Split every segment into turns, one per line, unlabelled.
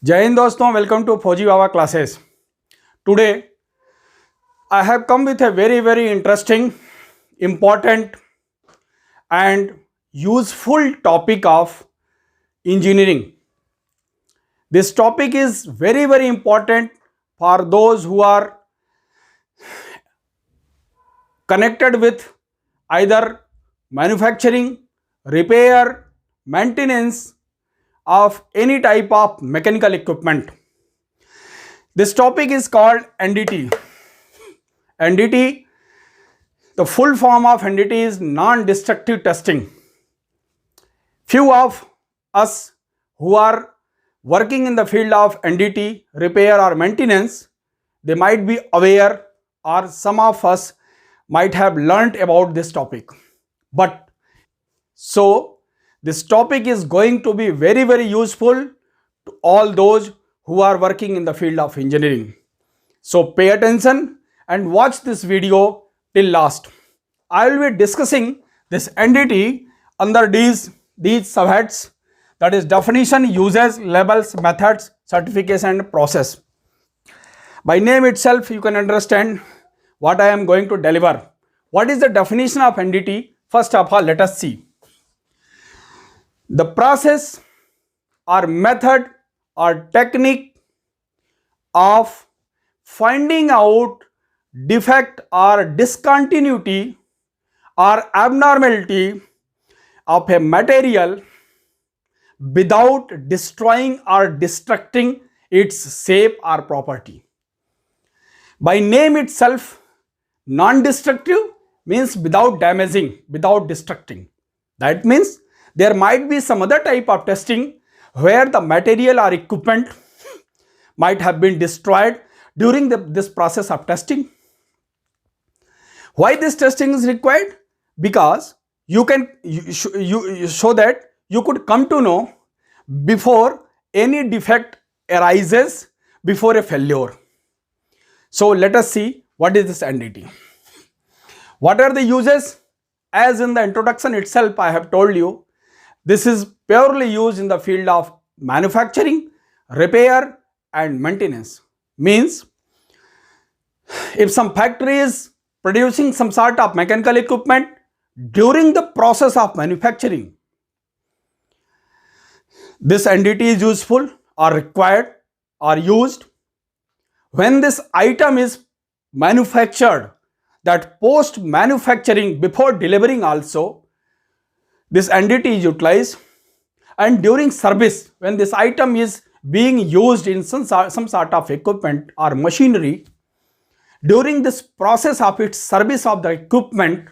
Jai Hind दोस्तों, welcome to Fauji Baba classes. Today I have come with a very interesting, important and useful topic of engineering. This topic is very important for those who are connected with either manufacturing, repair, maintenance of any type of mechanical equipment. This topic is called NDT. NDT, the full form of NDT is non-destructive testing. Few of us who are working in the field of NDT, repair or maintenance, they might be aware, or some of us might have learnt about this topic. But so this topic is going to be very useful to all those who are working in the field of engineering. So pay attention and watch this video till last. I will be discussing this NDT under these subheads, that is definition, uses, labels, methods, certification and process. By name itself you can understand what I am going to deliver. What is the definition of NDT? First of all, let us see. The process or method or technique of finding out defect or discontinuity or abnormality of a material without destroying or destructing its shape or property. By name itself, non-destructive means without damaging, without destructing. That means there might be some other type of testing where the material or equipment might have been destroyed during this process of testing. Why this testing is required? Because so that you could come to know before any defect arises, before a failure. So let us see what is this NDT. What are the uses? As in the introduction itself I have told you, this is purely used in the field of manufacturing, repair and maintenance. Means if some factory is producing some sort of mechanical equipment, during the process of manufacturing, this NDT is useful or required or used. When this item is manufactured, that post manufacturing, before delivering also, this NDT is utilized. And during service, when this item is being used in some sort of equipment or machinery, during this process of its service of the equipment,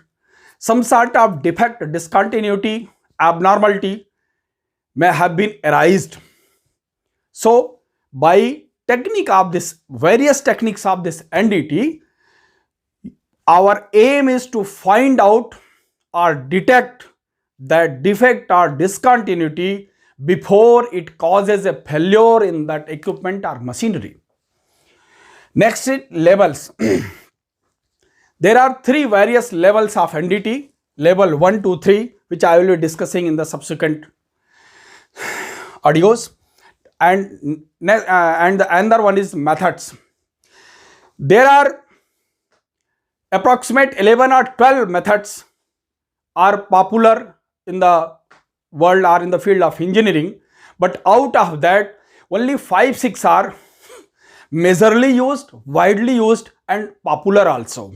some sort of defect, discontinuity, abnormality may have been arised. So by technique of this, various techniques of this NDT, our aim is to find out or detect that defect or discontinuity before it causes a failure in that equipment or machinery. Next is labels. There are three various levels of NDT, level 1, 2, 3, which I will be discussing in the subsequent audios, and the another one is methods. There are approximate 11 or 12 methods are popular in the world or in the field of engineering, but out of that only 5-6 are majorly used, widely used and popular also.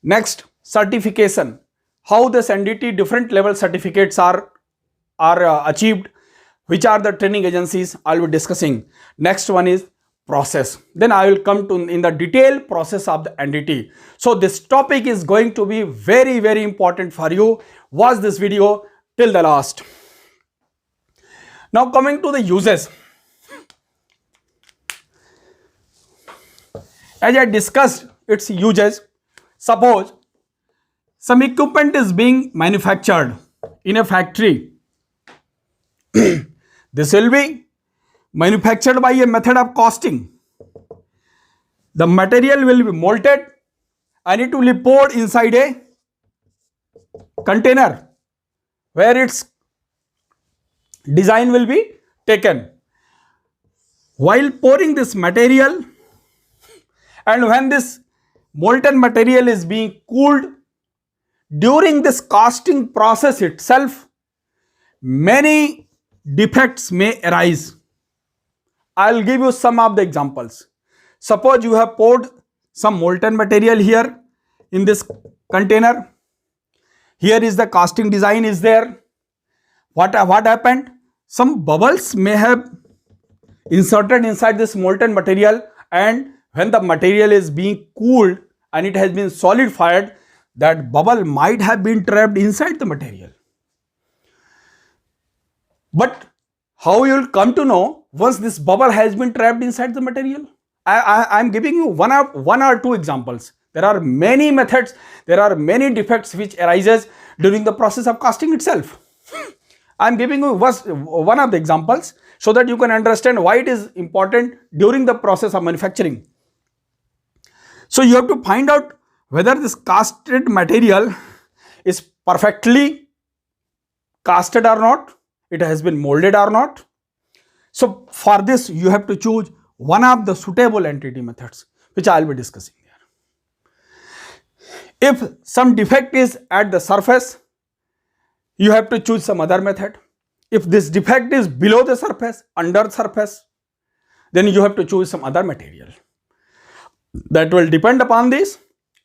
Next, certification. How this NDT different level certificates are achieved, which are the training agencies I will be discussing. Next one is process. Then I will come to in the detailed process of the NDT. So this topic is going to be very important for you. Watch this video till the last. Now coming to the uses. As I discussed its uses, suppose some equipment is being manufactured in a factory. This will be manufactured by a method of casting. The material will be molted and it will be poured inside a container where its design will be taken. While pouring this material, and when this molten material is being cooled, during this casting process itself, many defects may arise. I'll give you some of the examples. Suppose you have poured some molten material here in this container. Here is the casting design is there. What happened? Some bubbles may have inserted inside this molten material, and when the material is being cooled and it has been solidified, that bubble might have been trapped inside the material. But how you will come to know once this bubble has been trapped inside the material? I am giving you one or two examples. There are many methods, there are many defects which arises during the process of casting itself. I am giving you one of the examples so that you can understand why it is important during the process of manufacturing. So you have to find out whether this casted material is perfectly casted or not, it has been molded or not. So for this you have to choose one of the suitable entity methods which I will be discussing here. If some defect is at the surface, you have to choose some other method. If this defect is below the surface, under surface, then you have to choose some other material. That will depend upon this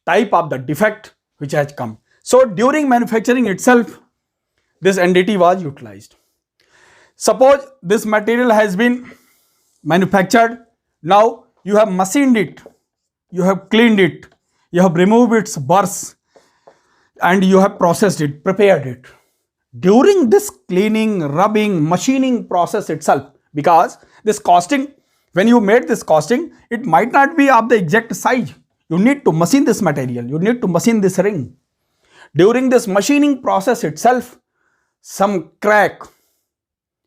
type of the defect which has come. So during manufacturing itself, this NDT was utilized. Suppose this material has been manufactured. Now you have machined it, you have cleaned it, you have removed its burrs, and you have processed it, prepared it. During this cleaning, rubbing, machining process itself, because this casting, when you made this casting, it might not be of the exact size. You need to machine this material, you need to machine this ring. During this machining process itself, some crack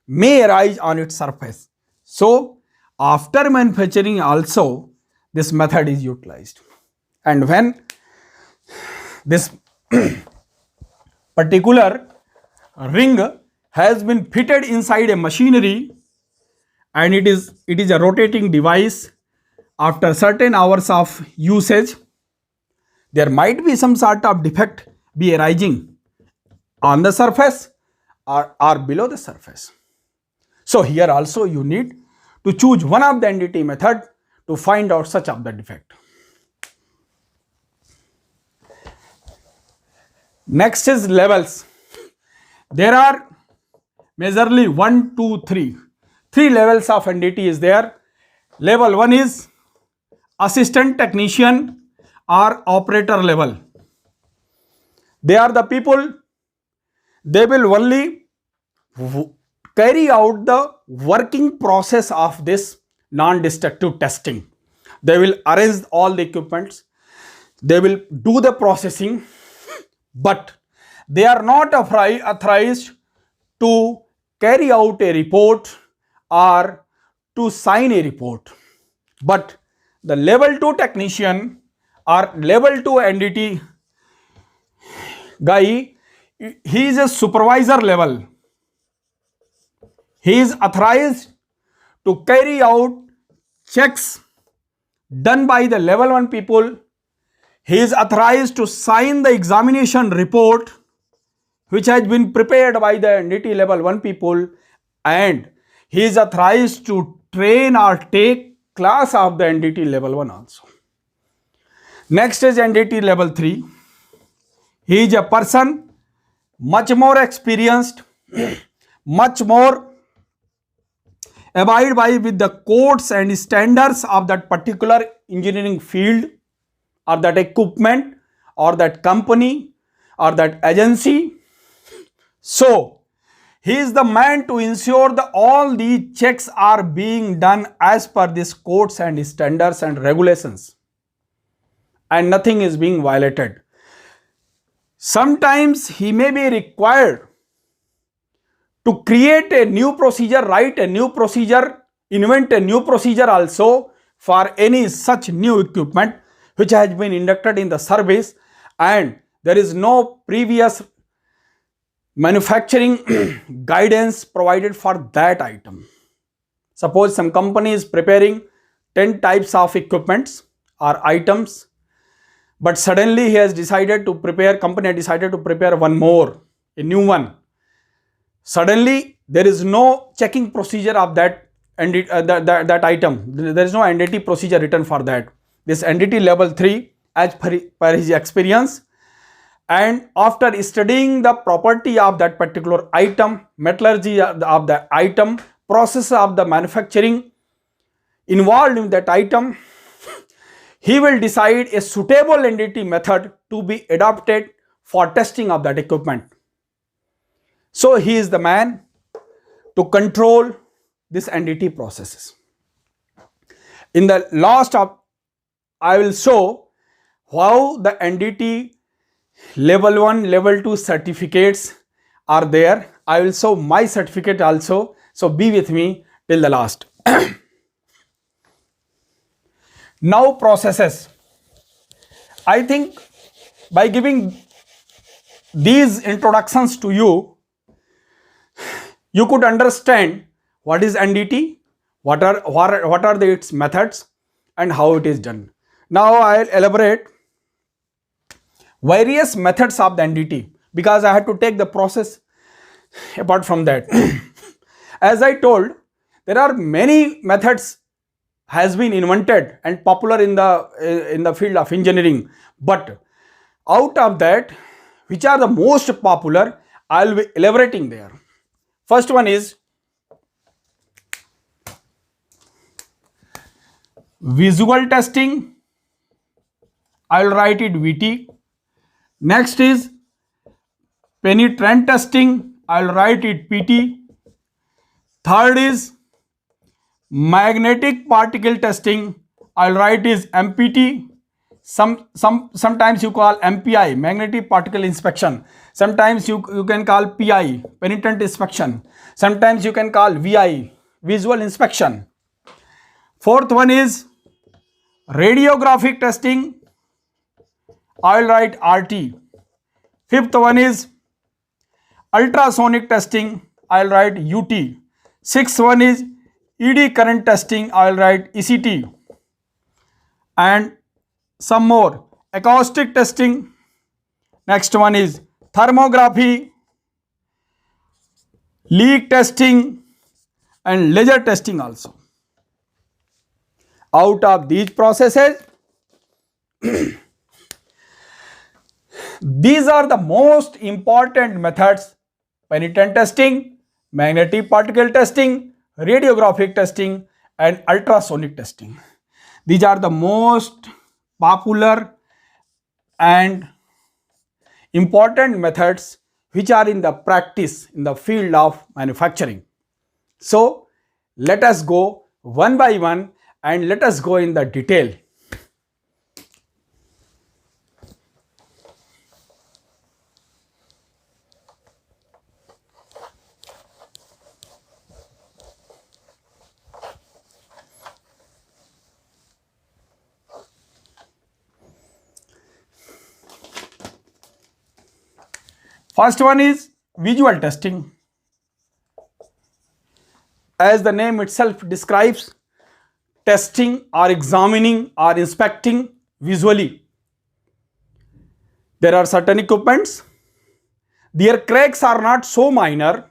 may arise on its surface. So after manufacturing also, this method is utilized. And when this particular ring has been fitted inside a machinery and it is a rotating device, after certain hours of usage, there might be some sort of defect be arising on the surface or below the surface. So here also you need to choose one of the NDT method to find out such of the defect. Next is levels. There are majorly 1, 2, 3. 3 levels of NDT is there. Level 1 is assistant technician or operator level. They are the people, they will only carry out the working process of this non-destructive testing. They will arrange all the equipments, they will do the processing, but they are not authorized to carry out a report or to sign a report. But the level 2 technician or level 2 NDT guy, he is a supervisor level. He is authorized to carry out checks done by the level 1 people. He is authorized to sign the examination report which has been prepared by the NDT level 1 people, and he is authorized to train or take class of the NDT level 1 also. Next is NDT level 3. He is a person much more experienced, much more abide by with the codes and standards of that particular engineering field or that equipment or that company or that agency. So he is the man to ensure that all the checks are being done as per these codes and standards and regulations, and nothing is being violated. Sometimes he may be required to create a new procedure, write a new procedure, invent a new procedure also for any such new equipment which has been inducted in the service and there is no previous manufacturing guidance provided for that item. Suppose some company is preparing 10 types of equipments or items, but suddenly company has decided to prepare one more, a new one. Suddenly there is no checking procedure of that that item. There is no NDT procedure written for that. This NDT level 3 as per his experience, and after studying the property of that particular item, metallurgy of the item, process of the manufacturing involved in that item, he will decide a suitable NDT method to be adopted for testing of that equipment. So he is the man to control this NDT processes. In the last I will show how the NDT level 1, level 2 certificates are there. I will show my certificate also. So be with me till the last. Now processes. I think by giving these introductions to you, you could understand what is NDT, what are its methods, and how it is done. Now I will elaborate various methods of the NDT, because I had to take the process apart from that. As I told, there are many methods has been invented and popular in the field of engineering, but out of that, which are the most popular, I will be elaborating there. First one is visual testing. I will write it VT. Next is penetrant testing. I will write it PT. Third is magnetic particle testing. I will write is MPT. Sometimes you call MPI, magnetic particle inspection. Sometimes you can call PI, penitent inspection. Sometimes you can call VI, visual inspection. Fourth one is radiographic testing. I will write RT. Fifth one is ultrasonic testing. I will write UT. Sixth one is ED current testing. I will write ECT. And some more. Acoustic testing. Next one is thermography, leak testing, and laser testing also. Out of these processes, these are the most important methods: penitent testing, magnetic particle testing, radiographic testing, and ultrasonic testing. These are the most popular and important methods which are in the practice in the field of manufacturing. So let us go one by one and let us go in the detail. First one is visual testing. As the name itself describes, testing or examining or inspecting visually. There are certain equipments, their cracks are not so minor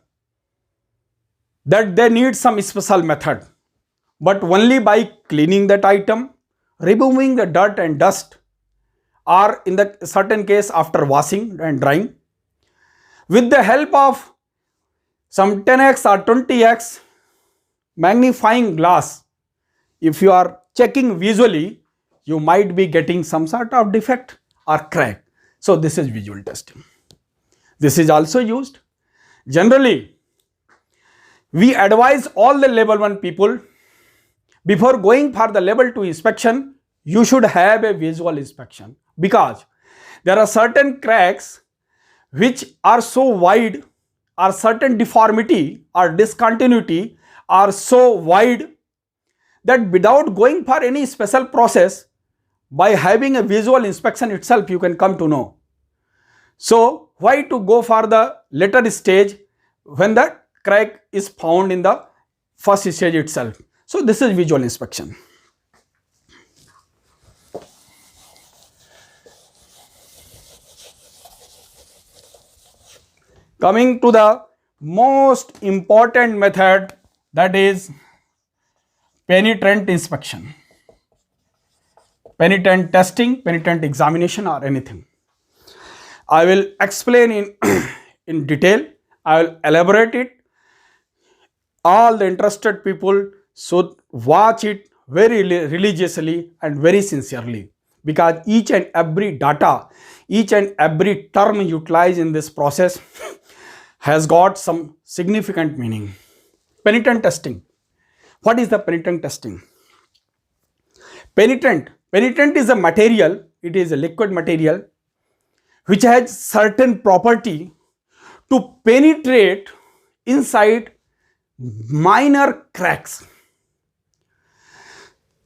that they need some special method, but only by cleaning that item, removing the dirt and dust, or in the certain case after washing and drying, with the help of some 10x or 20x magnifying glass, if you are checking visually, you might be getting some sort of defect or crack. So this is visual testing. This is also used. Generally, we advise all the level 1 people, before going for the level 2 inspection, you should have a visual inspection, because there are certain cracks which are so wide, or certain deformity or discontinuity are so wide that without going for any special process, by having a visual inspection itself you can come to know. So why to go for the later stage when the crack is found in the first stage itself. So this is visual inspection. Coming to the most important method, that is penetrant inspection, penitent testing, penitent examination, or anything. I will explain in detail. I will elaborate it. All the interested people should watch it very religiously and very sincerely, because each and every data, each and every term utilized in this process has got some significant meaning. Penitent testing. What is the penitent testing? Penitent is a material, it is a liquid material which has certain property to penetrate inside minor cracks.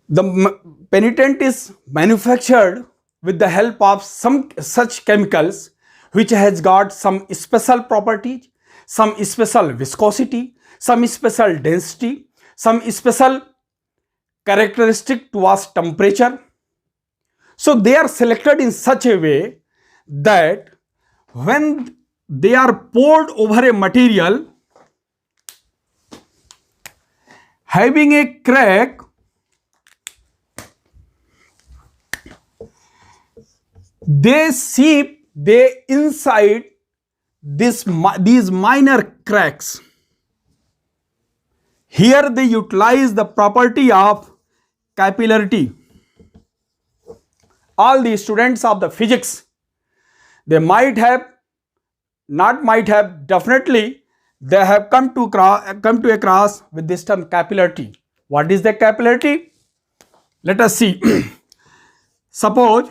The penitent is manufactured with the help of some such chemicals which has got some special properties, some special viscosity, some special density, some special characteristic towards temperature. So they are selected in such a way that when they are poured over a material having a crack, they seep inside these minor cracks. Here they utilize the property of capillarity. All the students of the physics, they definitely they have come to across with this term capillarity. What is the capillarity? Let us see. Suppose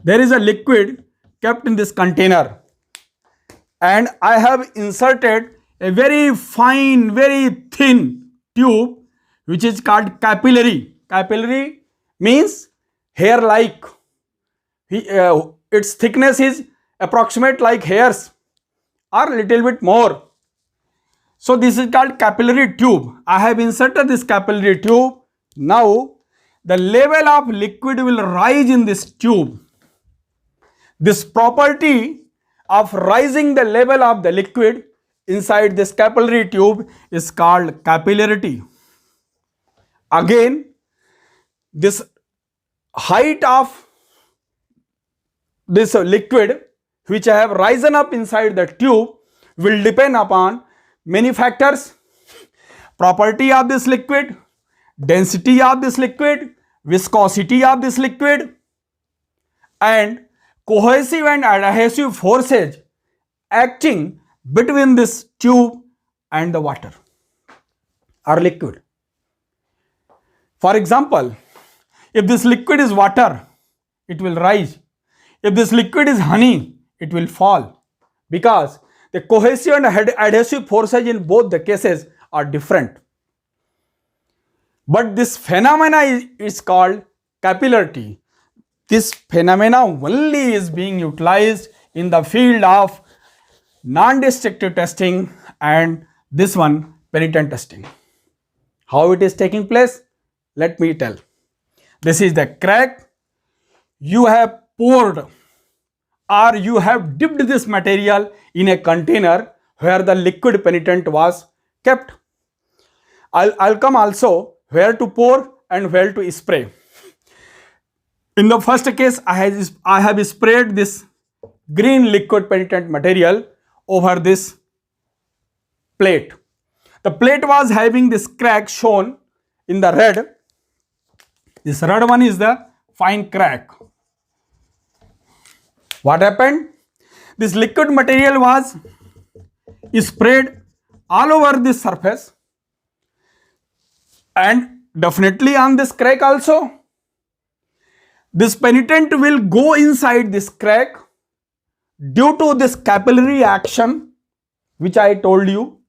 there is a liquid kept in this container and I have inserted a very fine, very thin tube which is called capillary. Capillary means hair-like. Its thickness is approximate like hairs or little bit more. So this is called capillary tube. I have inserted this capillary tube. Now the level of liquid will rise in this tube. This property of rising the level of the liquid inside this capillary tube is called capillarity. Again, this height of this liquid which I have risen up inside the tube will depend upon many factors: property of this liquid, density of this liquid, viscosity of this liquid, and cohesive and adhesive forces acting between this tube and the water or liquid. For example, if this liquid is water, it will rise. If this liquid is honey, it will fall, because the cohesive and adhesive forces in both the cases are different. But this phenomena is called capillarity. This phenomena only is being utilized in the field of non-destructive testing and this one, penitent testing. How it is taking place? Let me tell. This is the crack. You have poured or you have dipped this material in a container where the liquid penitent was kept. I'll come also where to pour and where to spray. In the first case, I have sprayed this green liquid penitent material over this plate. The plate was having this crack shown in the red. This red one is the fine crack. What happened? This liquid material was sprayed all over this surface and definitely on this crack also. This penitent will go inside this crack due to this capillary action which I told you,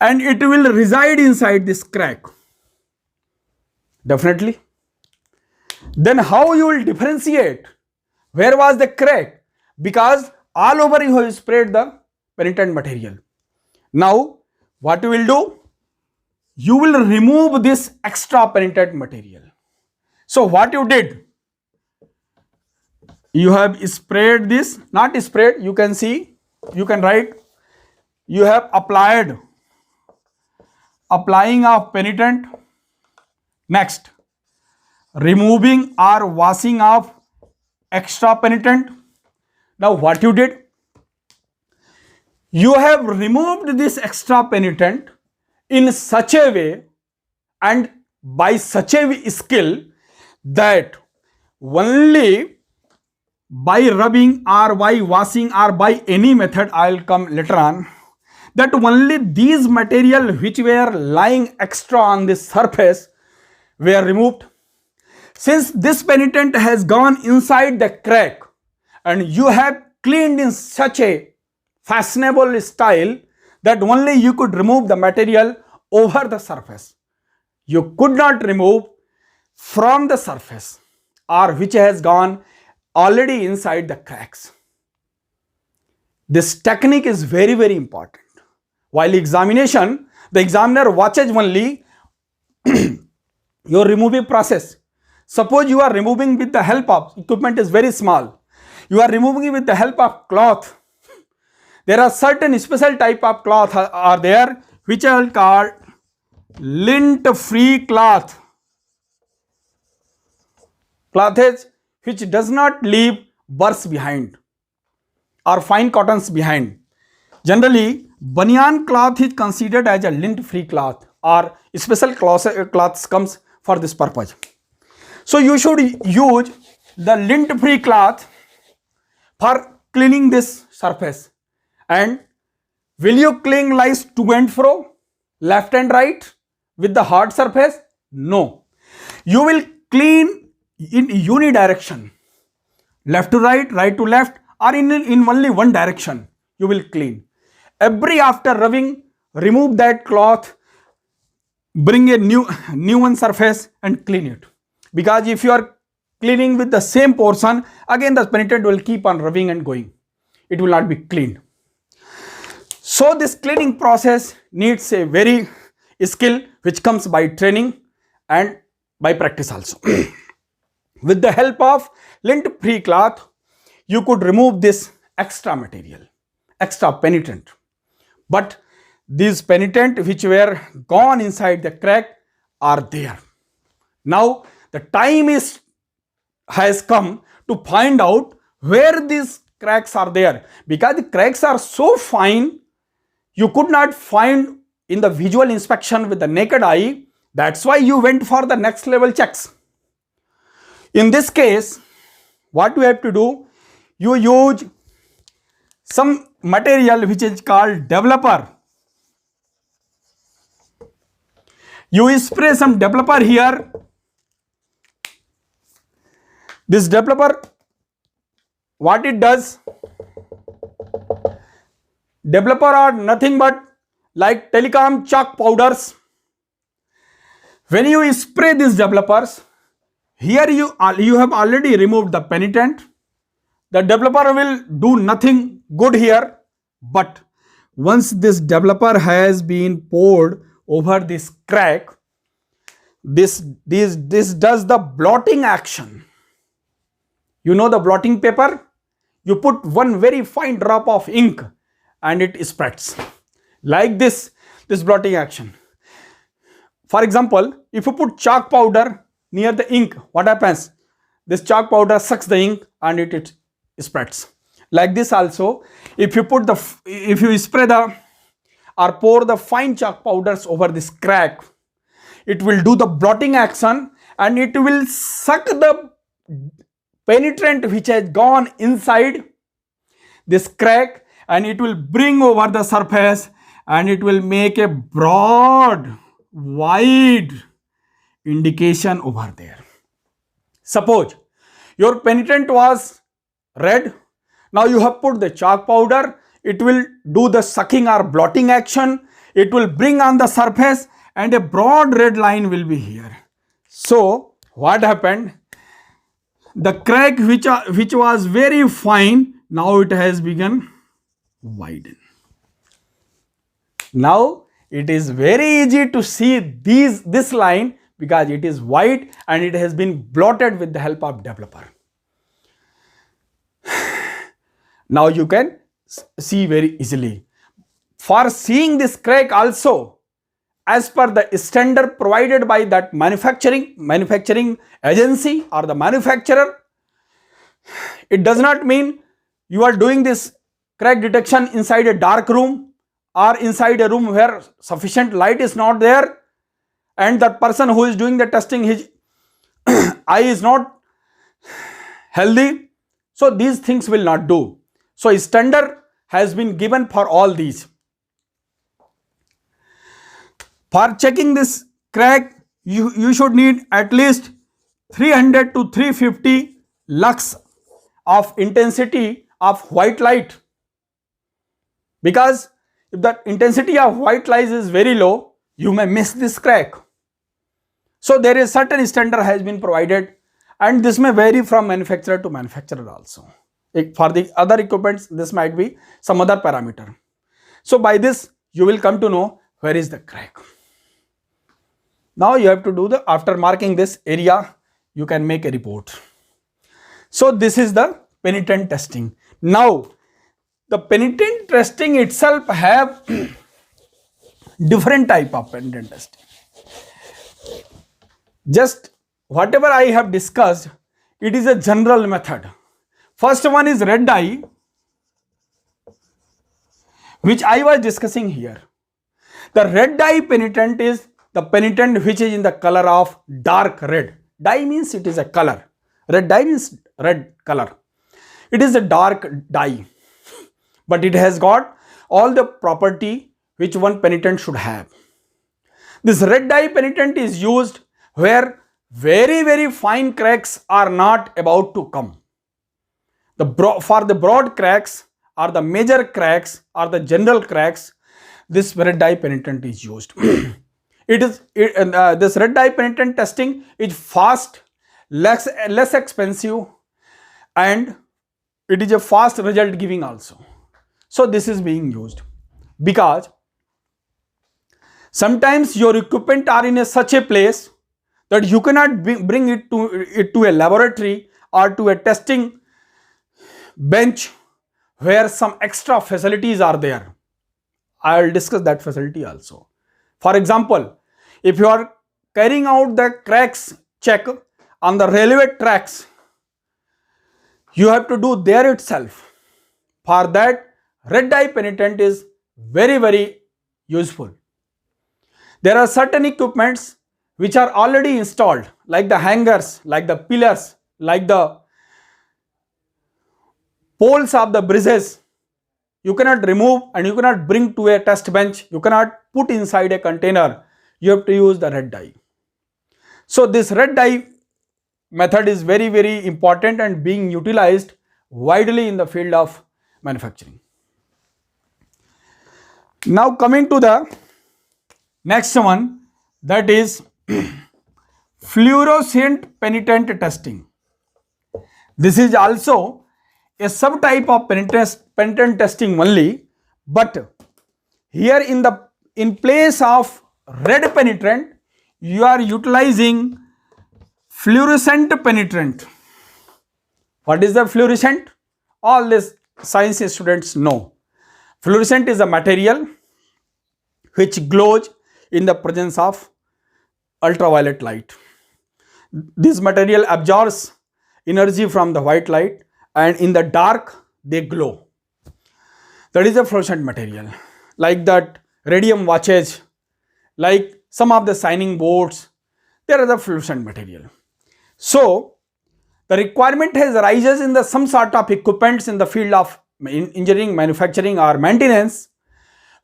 and it will reside inside this crack. Definitely. Then how you will differentiate where was the crack? Because all over you have sprayed the penitent material. Now what you will do? You will remove this extra penitent material. So what you did? You have sprayed this, not sprayed, you can see, you can write, you have applying of penitent. Next, removing or washing of extra penitent. Now what you did? You have removed this extra penitent in such a way and by such a skill that only by rubbing or by washing or by any method, I will come later on, that only these material which were lying extra on this surface were removed. Since this penitent has gone inside the crack and you have cleaned in such a fashionable style that only you could remove the material over the surface. You could not remove from the surface or which has gone already inside the cracks. This technique is very, very important. While examination, the examiner watches only your removing process. Suppose you are removing with the help of, equipment is very small, you are removing it with the help of cloth. There are certain special type of cloth are there which I will call lint free cloth. Clothage which does not leave burrs behind or fine cottons behind. Generally, banyan cloth is considered as a lint free cloth or special cloths comes for this purpose. So you should use the lint free cloth for cleaning this surface. And will you clean lice to and fro, left and right with the hard surface? No. You will clean in unidirection, left to right, right to left, or in only one direction you will clean. Every after rubbing, remove that cloth, bring a new one surface and clean it. Because if you are cleaning with the same portion, again the penitent will keep on rubbing and going. It will not be cleaned. So this cleaning process needs a very skill which comes by training and by practice also. With the help of lint free cloth, you could remove this extra material, extra penitent. But these penitent which were gone inside the crack are there. Now the time has come to find out where these cracks are there, because the cracks are so fine you could not find in the visual inspection with the naked eye. That's why you went for the next level checks. In this case, what you have to do, you use some material which is called developer. You spray some developer here. This developer, what it does, developer are nothing but like telecom chalk powders. When you spray these developers, here you have already removed the penitent. The developer will do nothing good here, but once this developer has been poured over this crack, this does the blotting action. You know the blotting paper? You put one very fine drop of ink and it spreads. Like this blotting action. For example, if you put chalk powder near the ink, what happens? This chalk powder sucks the ink and it spreads. Like this also, if you spray or pour the fine chalk powders over this crack, it will do the blotting action and it will suck the penetrant which has gone inside this crack and it will bring over the surface and it will make a broad, wide indication over there. Suppose your penitent was red. Now you have put the chalk powder. It will do the sucking or blotting action. It will bring on the surface and a broad red line will be here. So what happened? The crack which was very fine, now it has begun widen. Now it is very easy to see this line because it is white and it has been blotted with the help of developer. Now you can see very easily. For seeing this crack also, as per the standard provided by that manufacturing agency or the manufacturer, it does not mean you are doing this crack detection inside a dark room or inside a room where sufficient light is not there and the person who is doing the testing, his eye is not healthy. So these things will not do. So a standard has been given for all these. For checking this crack, you should need at least 300 to 350 lux of intensity of white light, because if the intensity of white light is very low, you may miss this crack. So there is certain standard has been provided, and this may vary from manufacturer to manufacturer also. For the other equipments, this might be some other parameter. So by this you will come to know where is the crack. Now you have to do after marking this area, you can make a report. So this is the penitent testing. Now the penitent testing itself have different type of penitent testing. Just whatever I have discussed, it is a general method. First one is red dye, which I was discussing here. The red dye penitent is the penitent which is in the color of dark red. Dye means it is a color. Red dye means red color. It is a dark dye, but it has got all the property which one penitent should have. This red dye penitent is used where very fine cracks are not about to come. For the broad cracks or the major cracks or the general cracks, this red dye penitent is used. This red dye penitent testing is fast, less expensive, and it is a fast result giving also. So this is being used because sometimes your equipment are in such a place that you cannot bring it to a laboratory or to a testing bench where some extra facilities are there. I will discuss that facility also. For example, if you are carrying out the cracks check on the railway tracks, you have to do there itself. For that, red dye penitent is very useful. There are certain equipments which are already installed, like the hangers, like the pillars, like the poles of the bridges. You cannot remove and you cannot bring to a test bench. You cannot put inside a container. You have to use the red dye. So this red dye method is very important and being utilized widely in the field of manufacturing. Now coming to the next one, that is fluorescent penitent testing. This is also a subtype of penitent testing only, but here in place of red penetrant, you are utilizing fluorescent penetrant. What is the fluorescent? All these science students know. Fluorescent is a material which glows in the presence of ultraviolet light. This material absorbs energy from the white light and in the dark they glow. That is a fluorescent material. Like that radium watches, like some of the signing boards, there are the fluorescent material. So the requirement has arises in some sort of equipments in the field of engineering, manufacturing or maintenance,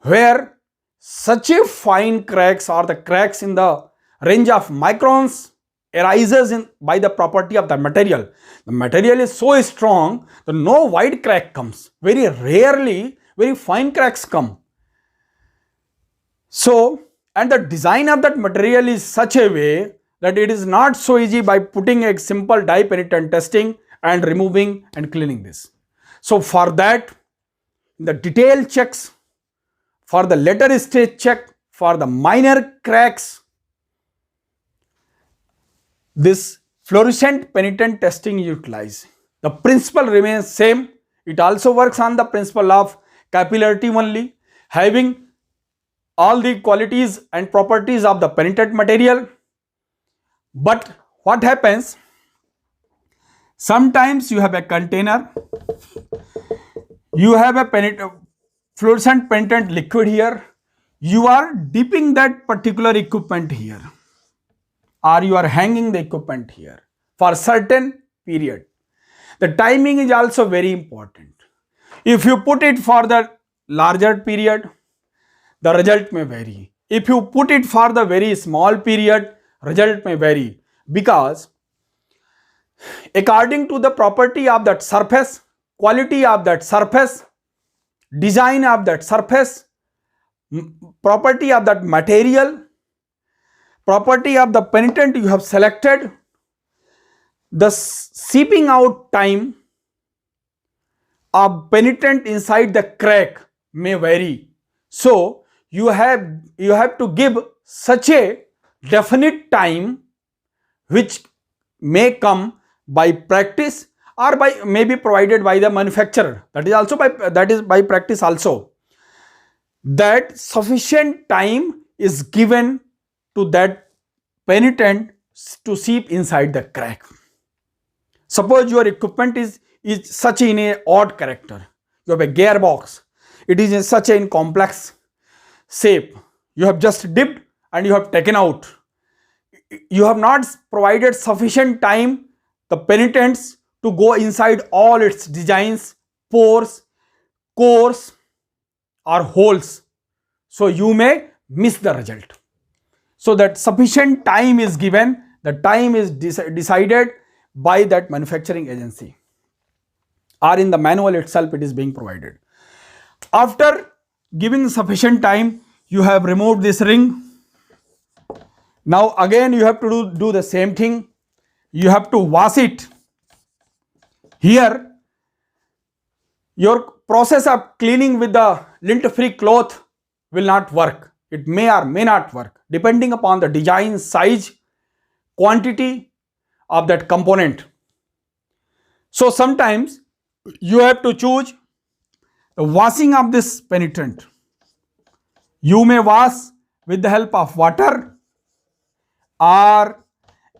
where such a fine cracks or the cracks in the range of microns arises by the property of the material. The material is so strong that no wide crack comes. Very rarely very fine cracks come. So, and the design of that material is such a way that it is not so easy by putting a simple dye penetrant testing and removing and cleaning this. So for that, the detailed checks, for the later stage check, for the minor cracks, this fluorescent penitent testing utilized. The principle remains same. It also works on the principle of capillarity only, having all the qualities and properties of the penitent material. But what happens? Sometimes you have a container, you have a fluorescent penitent liquid here, you are dipping that particular equipment here, or you are hanging the equipment here for a certain period. The timing is also very important. If you put it for the larger period, the result may vary. If you put it for the very small period, result may vary, because according to the property of that surface, quality of that surface, design of that surface, property of that material, property of the penitent you have selected, the seeping out time of penitent inside the crack may vary. So you have to give such a definite time, which may come by practice or by maybe provided by the manufacturer. That is by practice also, that sufficient time is given to that penitent to seep inside the crack. Suppose your equipment is such in a odd character. You have a gearbox. It is in such a complex shape. You have just dipped and you have taken out. You have not provided sufficient time the penitents to go inside all its designs, pores, cores or holes. So you may miss the result. So that sufficient time is given. The time is decided by that manufacturing agency, or in the manual itself it is being provided. After giving sufficient time, you have removed this ring. Now again you have to do the same thing. You have to wash it. Here your process of cleaning with the lint free cloth will not work. It may or may not work depending upon the design, size, quantity of that component. So sometimes you have to choose the washing of this penitent. You may wash with the help of water or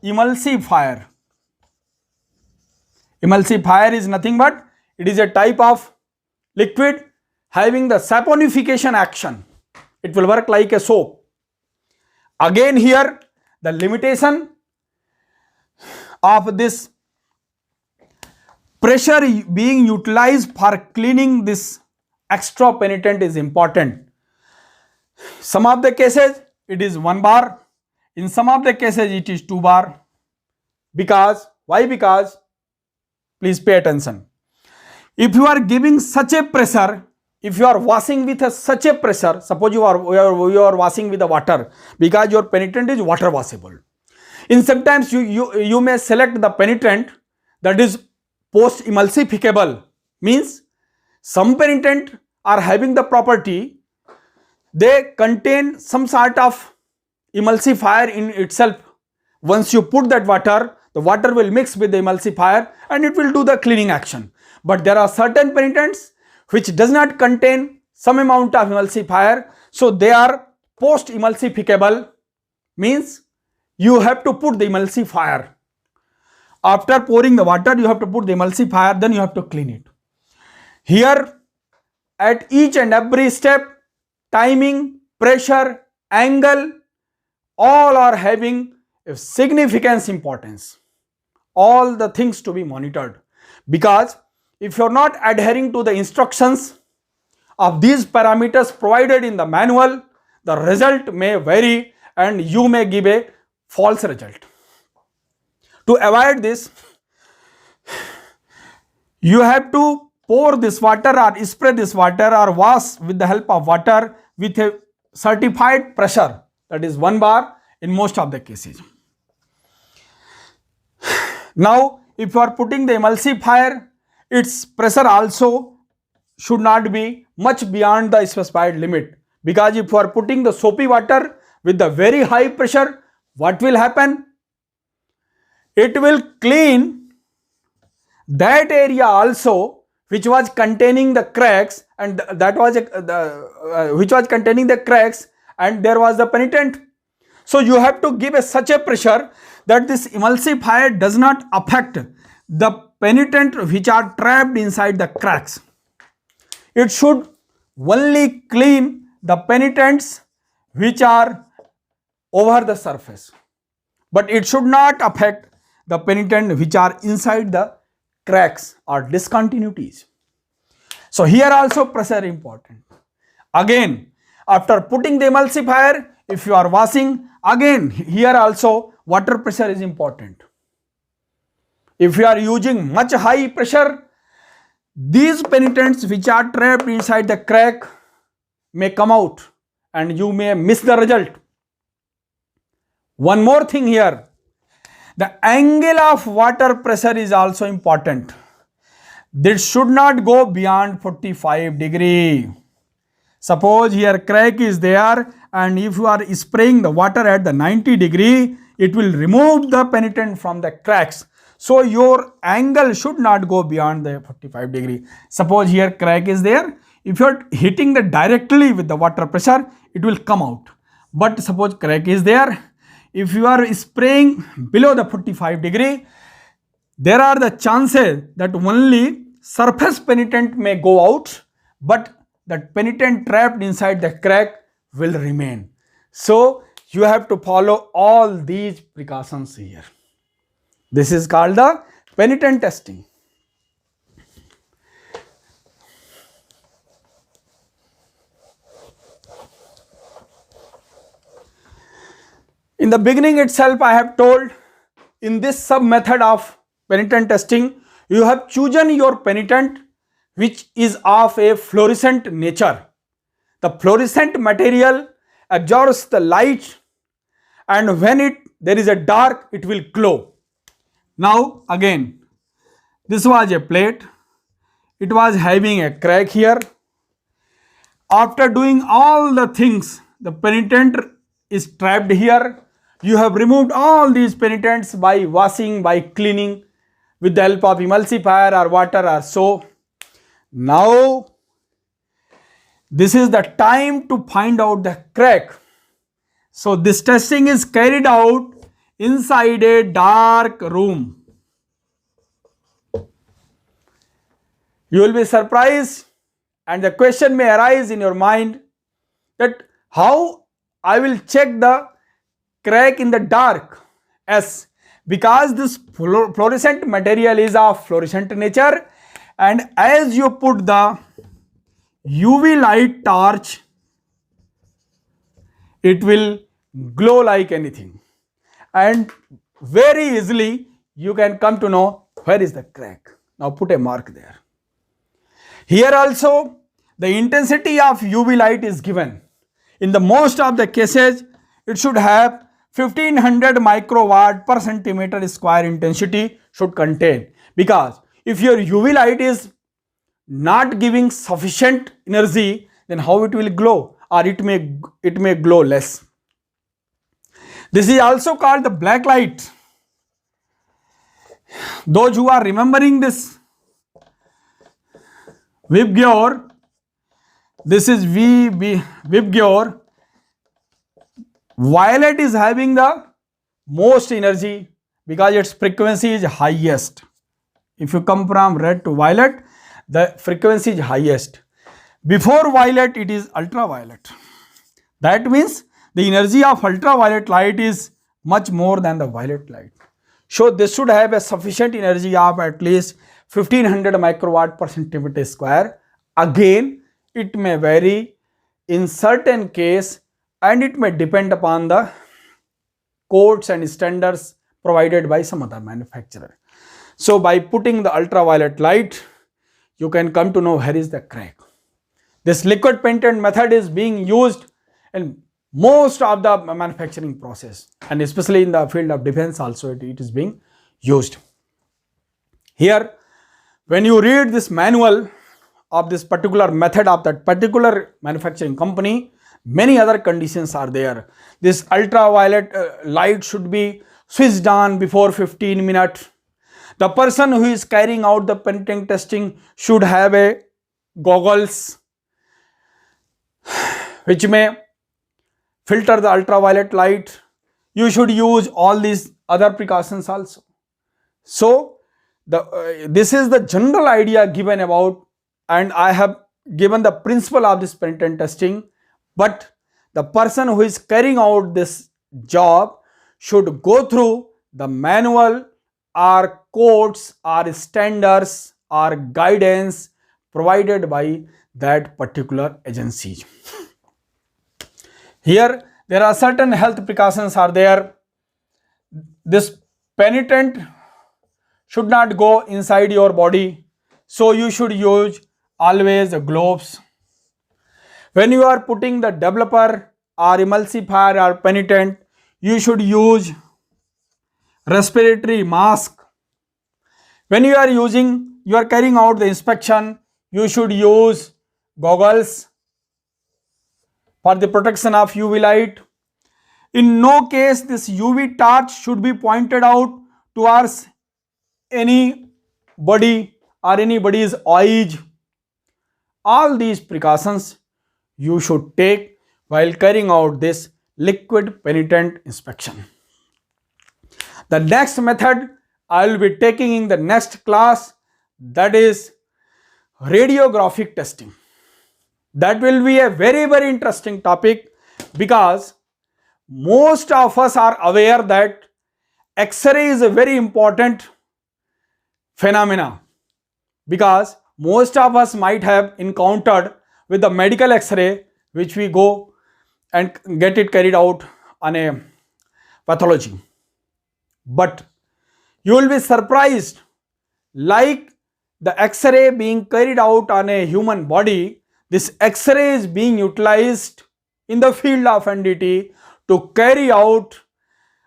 emulsifier. Emulsifier is nothing but it is a type of liquid having the saponification action. It will work like a soap. Again here the limitation of this pressure being utilized for cleaning this extra penitent is important. Some of the cases it is 1 bar, in some of the cases it is 2 bar. Because, why? Because, please pay attention. If you are giving such a pressure, if you are washing with such a pressure, suppose you are washing with the water, because your penitent is water washable. In sometimes you may select the penitent that is post emulsificable, means some penitent are having the property, they contain some sort of emulsifier in itself. Once you put that water, the water will mix with the emulsifier and it will do the cleaning action. But there are certain penitents which does not contain some amount of emulsifier, so they are post emulsificable, means you have to put the emulsifier. After pouring the water, you have to put the emulsifier, then you have to clean it. Here, at each and every step, timing, pressure, angle, all are having a significant importance. All the things to be monitored, because if you are not adhering to the instructions of these parameters provided in the manual, the result may vary and you may give a false result. To avoid this, you have to pour this water or spray this water or wash with the help of water with a certified pressure, that is 1 bar in most of the cases. Now if you are putting the emulsifier, its pressure also should not be much beyond the specified limit, Because if you are putting the soapy water with the very high pressure, what will happen? It will clean that area also which was containing the cracks, and that was which was containing the cracks, and there was the penitent. So you have to give such a pressure that this emulsifier does not affect the penitent which are trapped inside the cracks. It should only clean the penitents which are over the surface, but it should not affect the penitent which are inside the cracks or discontinuities. So here also pressure important. Again, after putting the emulsifier, if you are washing, again here also water pressure is important. If you are using much high pressure, these penitents which are trapped inside the crack may come out and you may miss the result. One more thing here, the angle of water pressure is also important. This should not go beyond 45 degree. Suppose here crack is there, and if you are spraying the water at the 90 degree, it will remove the penitent from the cracks. So your angle should not go beyond the 45 degree. Suppose here crack is there. If you are hitting the directly with the water pressure, it will come out. But suppose crack is there. If you are spraying below the 45 degree, there are the chances that only surface penitent may go out, but that penitent trapped inside the crack will remain. So you have to follow all these precautions here. This is called the penetrant testing. In the beginning itself, I have told in this sub method of penitent testing, you have chosen your penitent which is of a fluorescent nature. The fluorescent material absorbs the light, and when there is a dark, it will glow. Now again, this was a plate. It was having a crack here. After doing all the things, the penitent is trapped here. You have removed all these penitents by washing, by cleaning with the help of emulsifier or water or so. Now this is the time to find out the crack. So this testing is carried out inside a dark room. You will be surprised, and the question may arise in your mind that how I will check the crack in the dark. Yes, because this fluorescent material is of fluorescent nature, and as you put the UV light torch, it will glow like anything, and very easily you can come to know where is the crack. Now put a mark there. Here also the intensity of UV light is given. In the most of the cases, it should have 1500 microwatt per centimeter square intensity should contain, because if your UV light is not giving sufficient energy, then how it will glow, or it may glow less. This is also called the black light. Those who are remembering this VibGear, this is VibGear. Violet is having the most energy because its frequency is highest. If you come from red to violet, the frequency is highest. Before violet, it is ultraviolet. That means the energy of ultraviolet light is much more than the violet light. So this should have a sufficient energy of at least 1500 microwatt per centimeter square. Again, it may vary in certain case, and it may depend upon the codes and standards provided by some other manufacturer. So by putting the ultraviolet light, you can come to know where is the crack. This liquid penitent method is being used in most of the manufacturing process, and especially in the field of defense also it is being used. Here, when you read this manual of this particular method of that particular manufacturing company, Many other conditions are there. This ultraviolet light should be switched on before 15 minutes. The person who is carrying out the penetrant testing should have a goggles which may filter the ultraviolet light. You should use all these other precautions also. So this is the general idea given about, and I have given the principle of this penetrant testing, but the person who is carrying out this job should go through the manual or codes or standards or guidance provided by that particular agency. Here there are certain health precautions are there. This penetrant should not go inside your body, so you should use always gloves. When you are putting the developer or emulsifier or penetrant, you should use respiratory mask. When you are carrying out the inspection, you should use goggles for the protection of UV light. In no case this UV torch should be pointed out towards anybody or anybody's eyes. All these precautions you should take while carrying out this liquid penetrant inspection. The next method I will be taking in the next class, that is radiographic testing. That will be a very, very interesting topic, because most of us are aware that X-ray is a very important phenomena, because most of us might have encountered with the medical X-ray which we go and get it carried out on a pathology. But you will be surprised, like the X-ray being carried out on a human body, this X-ray is being utilized in the field of NDT to carry out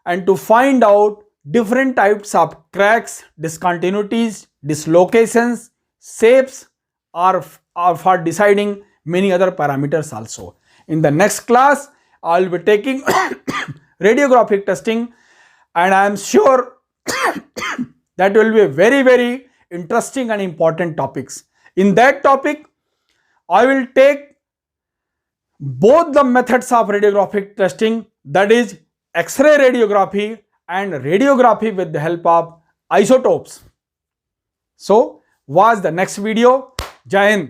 and to find out different types of cracks, discontinuities, dislocations, shapes, or for deciding many other parameters also. In the next class, I will be taking radiographic testing, and I am sure that will be a very, very interesting and important topics. In that topic, I will take both the methods of radiographic testing, that is X-ray radiography and radiography with the help of isotopes. So watch the next video. Jai Hind.